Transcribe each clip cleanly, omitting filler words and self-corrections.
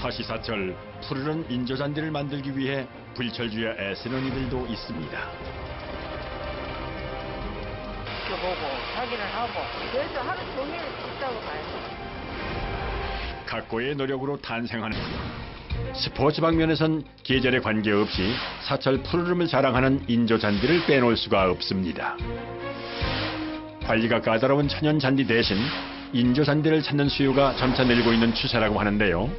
사시사철 푸르른 인조잔디를 만들기 위해 불철주야 애쓰는 이들도 있습니다. 보고 확인을 하고 그래서 하루 종일 있다고 봐요. 각고의 노력으로 탄생하는 스포츠 방면에선 계절에 관계없이 사철 푸르름을 자랑하는 인조잔디를 빼놓을 수가 없습니다. 관리가 까다로운 천연잔디 대신 인조잔디를 찾는 수요가 점차 늘고 있는 추세라고 하는데요.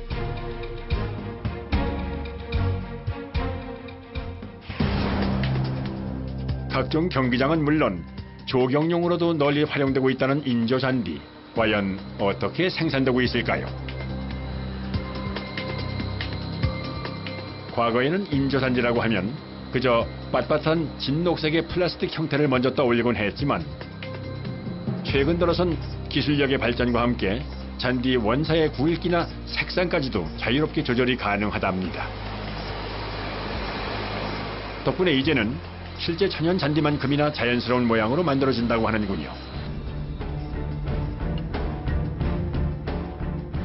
각종 경기장은 물론 조경용으로도 널리 활용되고 있다는 인조잔디. 과연 어떻게 생산되고 있을까요? 과거에는 인조잔디라고 하면 그저 빳빳한 진녹색의 플라스틱 형태를 먼저 떠올리곤 했지만 최근 들어선 기술력의 발전과 함께 잔디 원사의 굵기나 색상까지도 자유롭게 조절이 가능하답니다. 덕분에 이제는 실제 천연 잔디만큼이나 자연스러운 모양으로 만들어진다고 하는군요.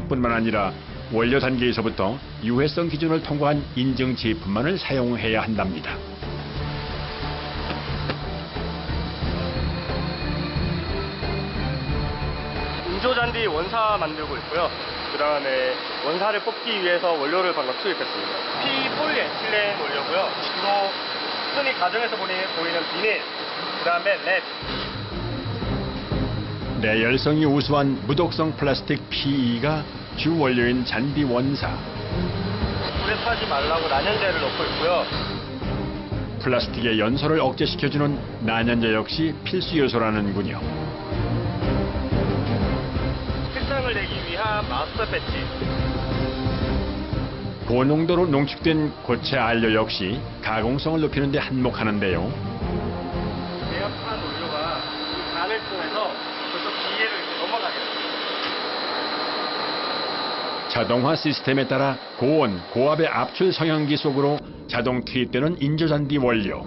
뿐만 아니라 원료 단계에서부터 유해성 기준을 통과한 인증 제품만을 사용해야 한답니다. 인조잔디 원사 만들고 있고요. 그 다음에 원사를 뽑기 위해서 원료를 방금 투입했습니다. 피폴리에틸렌 원료고요. 주로 흔히 가정에서 보이는 비닐, 그 다음에 랩. 내열성이 우수한 무독성 플라스틱 PE가 주 원료인 잔디 원사. 물에 타지 말라고 난연제를 넣고 있고요. 플라스틱의 연소를 억제시켜주는 난연제 역시 필수 요소라는군요. 색상을 내기 위한 마스터 배지. 고농도로 농축된 고체 안료 역시 가공성을 높이는 데 한몫하는데요. 제압한 원료가 이 간을 통해서 저쪽 기계를 넘어가게 됩니다. 자동화 시스템에 따라 고온, 고압의 압출 성형기 속으로 자동 투입되는 인조잔디 원료.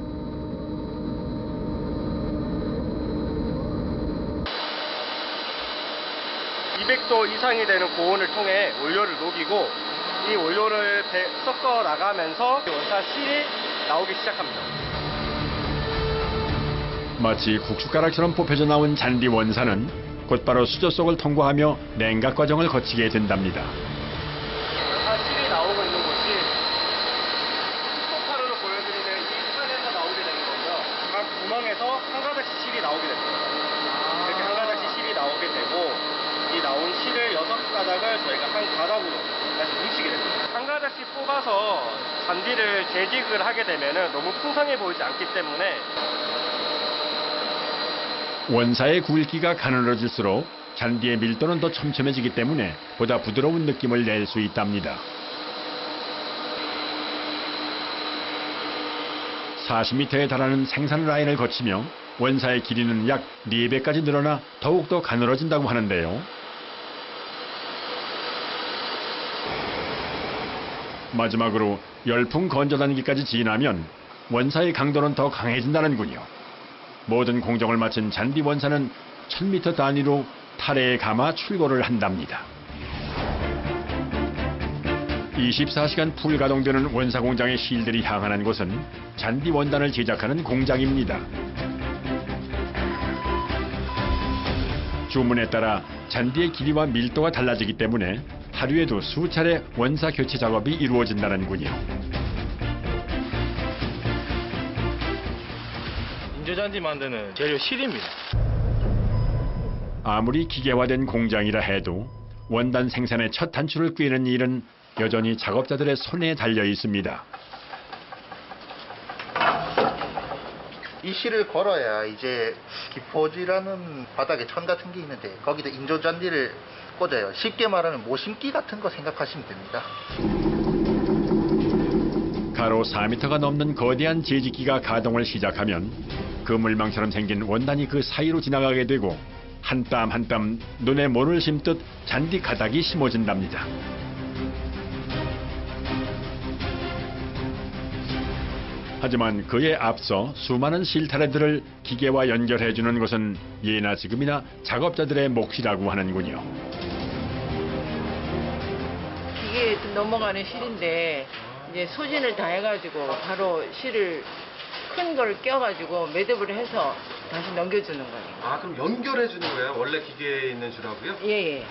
(200도) 이상이 되는 고온을 통해 원료를 녹이고 이 원료를 섞어 나가면서 원사 실이 나오기 시작합니다. 마치 국숫가락처럼 뽑혀져 나온 잔디 원사는 곧바로 수조 속을 통과하며 냉각 과정을 거치게 된답니다. 원사 실이 나오고 있는 곳이 스토파르로 보여드리는 이 판에서 나오게 되는 거고요. 각 구멍에서 한 가닥씩 실이 나오게 됩니다. 이렇게 한 가닥씩 실이 나오게 되고 이 나온 실을 6가닥을 저희가 한 가닥으로 다시 뭉치게 됩니다. 한 가닥씩 뽑아서 잔디를 재직을 하게 되면 너무 풍성해 보이지 않기 때문에 원사의 굵기가 가늘어질수록 잔디의 밀도는 더 촘촘해지기 때문에 보다 부드러운 느낌을 낼 수 있답니다. 40m에 달하는 생산 라인을 거치며 원사의 길이는 약 4배까지 늘어나 더욱더 가늘어진다고 하는데요. 마지막으로 열풍 건조 단계까지 지나면 원사의 강도는 더 강해진다는군요. 모든 공정을 마친 잔디 원사는 1000m 단위로 타래에 감아 출고를 한답니다. 24시간 풀 가동되는 원사 공장의 실들이 향하는 곳은 잔디 원단을 제작하는 공장입니다. 주문에 따라 잔디의 길이와 밀도가 달라지기 때문에 하루에도 수차례 원사 교체 작업이 이루어진다는군요. 인조잔디 만드는 재료 실입니다. 아무리 기계화된 공장이라 해도 원단 생산의 첫 단추를 꿰는 일은 여전히 작업자들의 손에 달려 있습니다. 이 실을 걸어야 이제 기포지라는 바닥에 천 같은 게 있는데 거기다 인조잔디를 꽂아요. 쉽게 말하면 모심기 같은 거 생각하시면 됩니다. 가로 4m가 넘는 거대한 재직기가 가동을 시작하면 그물망처럼 생긴 원단이 그 사이로 지나가게 되고 한 땀 한 땀 눈에 모를 심듯 잔디 가닥이 심어진답니다. 하지만 그에 앞서 수많은 실타래들을 기계와 연결해주는 것은 예나 지금이나 작업자들의 몫이라고 하는군요. 기계 여기에 넘어가는 실인데 이제 소진을 다 해가지고 바로 실을 큰 걸 껴가지고 매듭을 해서 다시 넘겨주는 거예요. 아, 그럼 연결해 주는 거예요? 원래 기계에 있는 줄하고요? 예예.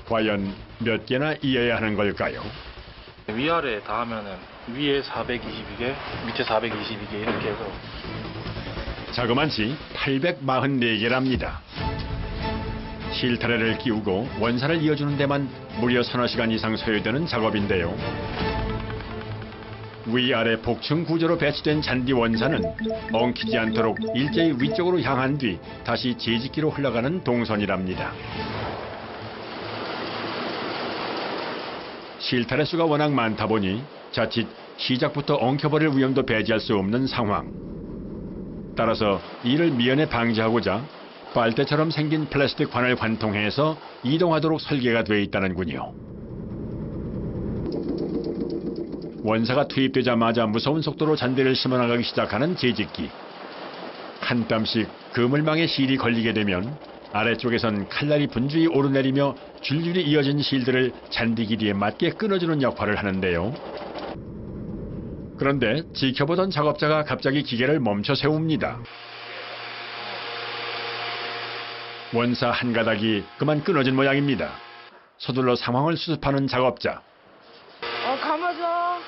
과연 몇 개나 이어야 하는 걸까요? 위아래 다 하면은 위에 422개, 밑에 422개 이렇게 해서 자그만치 844개랍니다. 실타래를 끼우고 원사를 이어주는 데만 무려 서너 시간 이상 소요되는 작업인데요. 위아래 복층 구조로 배치된 잔디 원사는 엉키지 않도록 일제히 위쪽으로 향한 뒤 다시 재짓기로 흘러가는 동선이랍니다. 실타래 수가 워낙 많다 보니 자칫 시작부터 엉켜버릴 위험도 배제할 수 없는 상황. 따라서 이를 미연에 방지하고자 빨대처럼 생긴 플라스틱 관을 관통해서 이동하도록 설계가 되어 있다는군요. 원사가 투입되자마자 무서운 속도로 잔디를 심어나가기 시작하는 재짓기. 한 땀씩 그물망에 실이 걸리게 되면 아래쪽에선 칼날이 분주히 오르내리며 줄줄이 이어진 실들을 잔디 길이에 맞게 끊어주는 역할을 하는데요. 그런데 지켜보던 작업자가 갑자기 기계를 멈춰 세웁니다. 원사 한 가닥이 그만 끊어진 모양입니다. 서둘러 상황을 수습하는 작업자. 감아줘.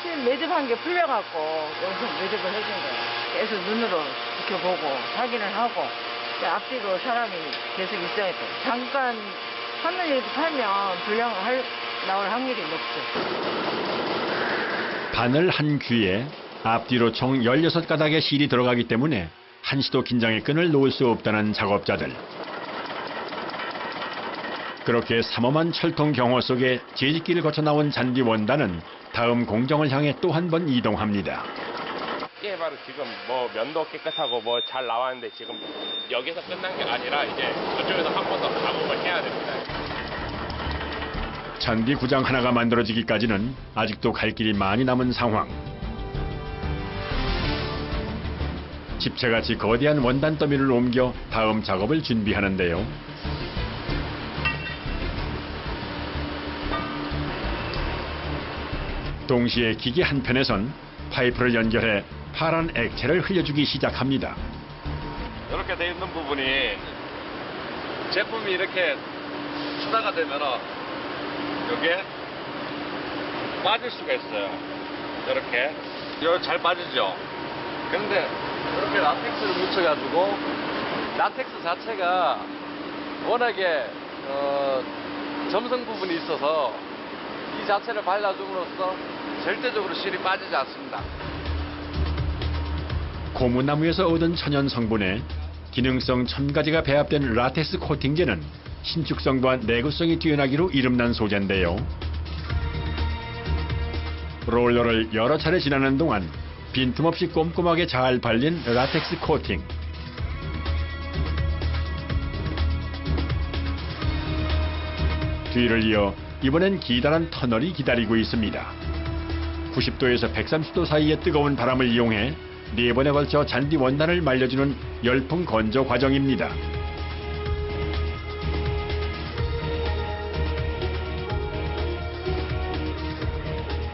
실 매듭한 게 풀려갖고 여기서 매듭을 해준 거예요. 계속 눈으로 지켜보고 확인을 하고 앞뒤로 사람이 계속 있어야 돼. 잠깐 한눈 이렇게 팔면 불량 나올 확률이 높죠. 바늘 한 귀에 앞뒤로 총 16가닥의 실이 들어가기 때문에 한시도 긴장의 끈을 놓을 수 없다는 작업자들. 그렇게 삼엄한 철통 경호 속에 재짓기를 거쳐 나온 잔디 원단은 다음 공정을 향해 또 한 번 이동합니다. 이게 바로 지금 뭐 면도 깨끗하고 뭐 잘 나왔는데 지금 여기서 끝난 게 아니라 이제 저쪽에서 한 번 더 작업을 해야 됩니다. 잔디 구장 하나가 만들어지기까지는 아직도 갈 길이 많이 남은 상황. 집채같이 거대한 원단 더미를 옮겨 다음 작업을 준비하는데요. 동시에 기계 한편에선 파이프를 연결해 파란 액체를 흘려주기 시작합니다. 이렇게 돼 있는 부분이 제품이 이렇게 추가가 되면 여기에 빠질 수가 있어요. 이렇게 잘 빠지죠. 그런데 이렇게 라텍스를 묻혀가지고 라텍스 자체가 워낙에 점성 부분이 있어서 이 자체를 발라줌으로써 절대적으로 실이 빠지지 않습니다. 고무나무에서 얻은 천연 성분에 기능성 1000가지가 배합된 라텍스 코팅제는 신축성 또한 내구성이 뛰어나기로 이름난 소재인데요. 롤러를 여러 차례 지나는 동안 빈틈없이 꼼꼼하게 잘 발린 라텍스 코팅. 뒤를 이어 이번엔 기다란 터널이 기다리고 있습니다. 90도에서 130도 사이의 뜨거운 바람을 이용해 4번에 걸쳐 잔디 원단을 말려주는 열풍 건조 과정입니다.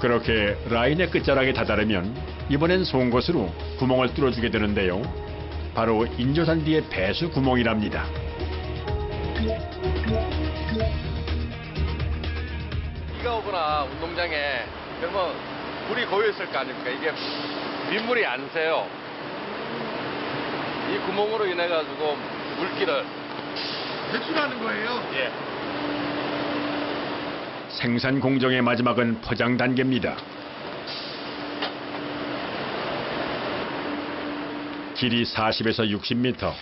그렇게 라인의 끝자락에 다다르면 이번엔 송곳으로 구멍을 뚫어주게 되는데요. 바로 인조잔디의 배수 구멍이랍니다. 비가 오거나 운동장에 그러면 물이 고여 있을 거 아닙니까? 이게 민물이 안 새요. 이 구멍으로 인해 가지고 물기를 배출하는 거예요? 예. 생산 공정의 마지막은 포장 단계입니다. 길이 40에서 60m,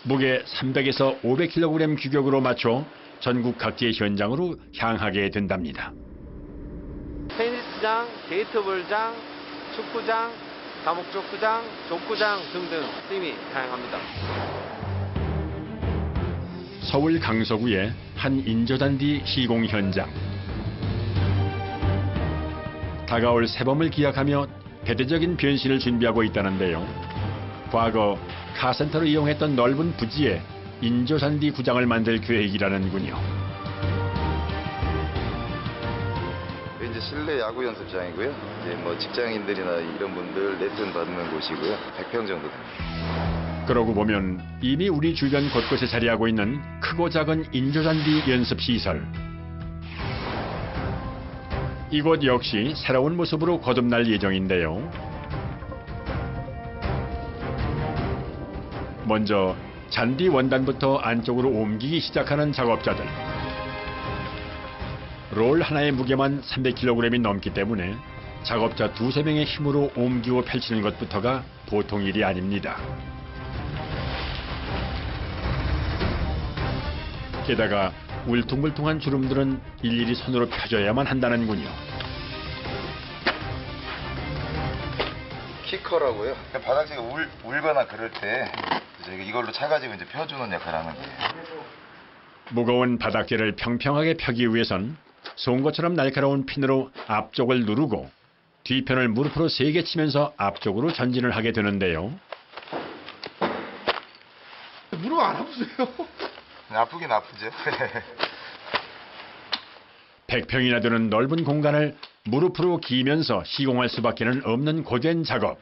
무게 300에서 500kg 규격으로 맞춰 전국 각지의 현장으로 향하게 된답니다. 테니스장, 게이트볼장, 축구장, 다목적구장, 족구장 등등 쓰임이 다양합니다. 서울 강서구의 한 인조잔디 시공 현장. 다가올 새봄을 기약하며 대대적인 변신을 준비하고 있다는데요. 과거 카센터를 이용했던 넓은 부지에 인조잔디 구장을 만들 계획이라는군요. 이제 실내 야구 연습장이고요. 이제 뭐 직장인들이나 이런 분들 레슨 받는 곳이고요. 100평 정도 됩니다. 그러고 보면 이미 우리 주변 곳곳에 자리하고 있는 크고 작은 인조잔디 연습시설. 이곳 역시 새로운 모습으로 거듭날 예정인데요. 먼저 잔디 원단부터 안쪽으로 옮기기 시작하는 작업자들. 롤 하나의 무게만 300kg이 넘기 때문에 작업자 두세 명의 힘으로 옮기고 펼치는 것부터가 보통 일이 아닙니다. 게다가 울퉁불퉁한 주름들은 일일이 손으로 펴줘야만 한다는군요. 키커라고요. 바닥재가 울거나 그럴 때 이걸로 차가지고 이제 펴주는 역할을 하는 거예요. 무거운 바닥재를 평평하게 펴기 위해선 송곳처럼 날카로운 핀으로 앞쪽을 누르고 뒤편을 무릎으로 세게 치면서 앞쪽으로 전진을 하게 되는데요. 무릎 안 아프세요? 아프긴 아프죠. 100평이나 되는 넓은 공간을 무릎으로 기면서 시공할 수밖에 없는 고된 작업.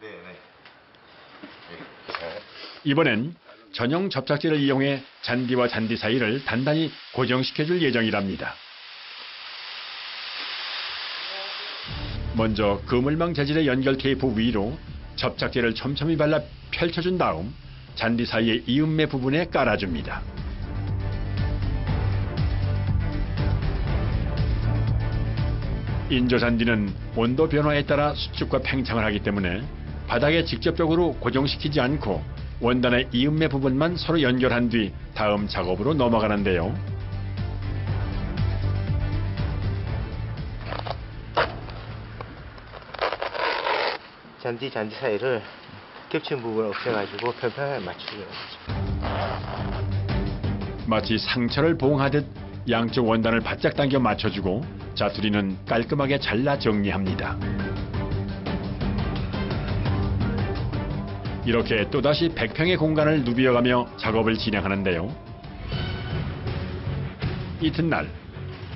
이번엔 전용 접착제를 이용해 잔디와 잔디 사이를 단단히 고정시켜줄 예정이랍니다. 먼저 그물망 재질의 연결 테이프 위로 접착제를 촘촘히 발라 펼쳐준 다음 잔디 사이의 이음매 부분에 깔아줍니다. 인조잔디는 온도 변화에 따라 수축과 팽창을 하기 때문에 바닥에 직접적으로 고정시키지 않고 원단의 이음매 부분만 서로 연결한 뒤 다음 작업으로 넘어가는데요. 잔디 사이를 겹친 부분을 없애가지고 평평하게 맞추려고 하죠. 마치 상처를 보응하듯 양쪽 원단을 바짝 당겨 맞춰주고 자투리는 깔끔하게 잘라 정리합니다. 이렇게 또다시 100평의 공간을 누비어가며 작업을 진행하는데요. 이튿날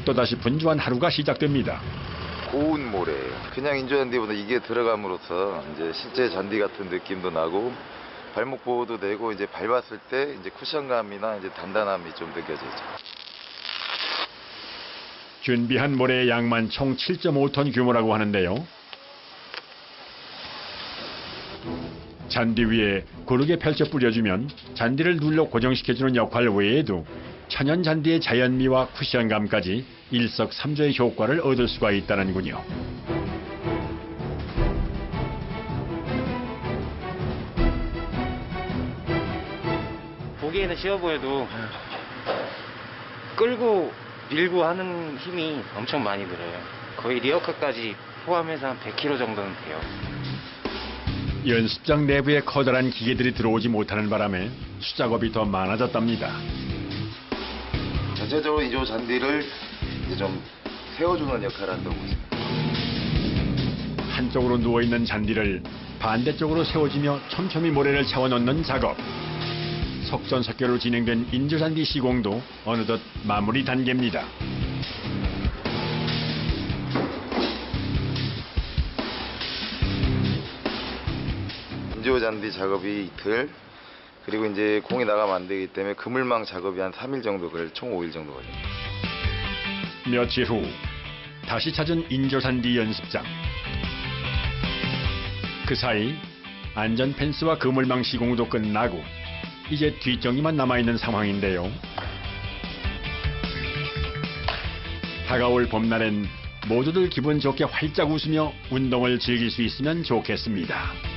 또다시 분주한 하루가 시작됩니다. 고운 모래예요. 그냥 인조잔디보다 이게 들어감으로써 이제 실제 잔디 같은 느낌도 나고 발목 보호도 되고 이제 밟았을 때 이제 쿠션감이나 이제 단단함이 좀 느껴지죠. 준비한 모래의 양만 총 7.5톤 규모라고 하는데요. 잔디 위에 고르게 펼쳐 뿌려주면 잔디를 눌러 고정시켜주는 역할 외에도 천연 잔디의 자연미와 쿠션감까지 일석삼조의 효과를 얻을 수가 있다는군요. 보기에는 쉬워 보여도 끌고 밀고 하는 힘이 엄청 많이 들어요. 거의 리어카까지 포함해서 한 100kg 정도는 돼요. 연습장 내부에 커다란 기계들이 들어오지 못하는 바람에 수작업이 더 많아졌답니다. 전체적으로 인조 잔디를 이제 좀 세워주는 역할을 한다고 보시면 돼요. 한쪽으로 누워있는 잔디를 반대쪽으로 세워지며 촘촘히 모래를 채워 넣는 작업. 속전속결로 진행된 인조잔디 시공도 어느덧 마무리 단계입니다. 인조잔디 작업이 이틀, 그리고 이제 공이 나가면 안 되기 때문에 그물망 작업이 한 3일 정도, 그래서 총 5일 정도 걸립니다. 며칠 후 다시 찾은 인조잔디 연습장. 그 사이 안전 펜스와 그물망 시공도 끝나고 이제 뒷정리만 남아있는 상황인데요. 다가올 봄날엔 모두들 기분 좋게 활짝 웃으며 운동을 즐길 수 있으면 좋겠습니다.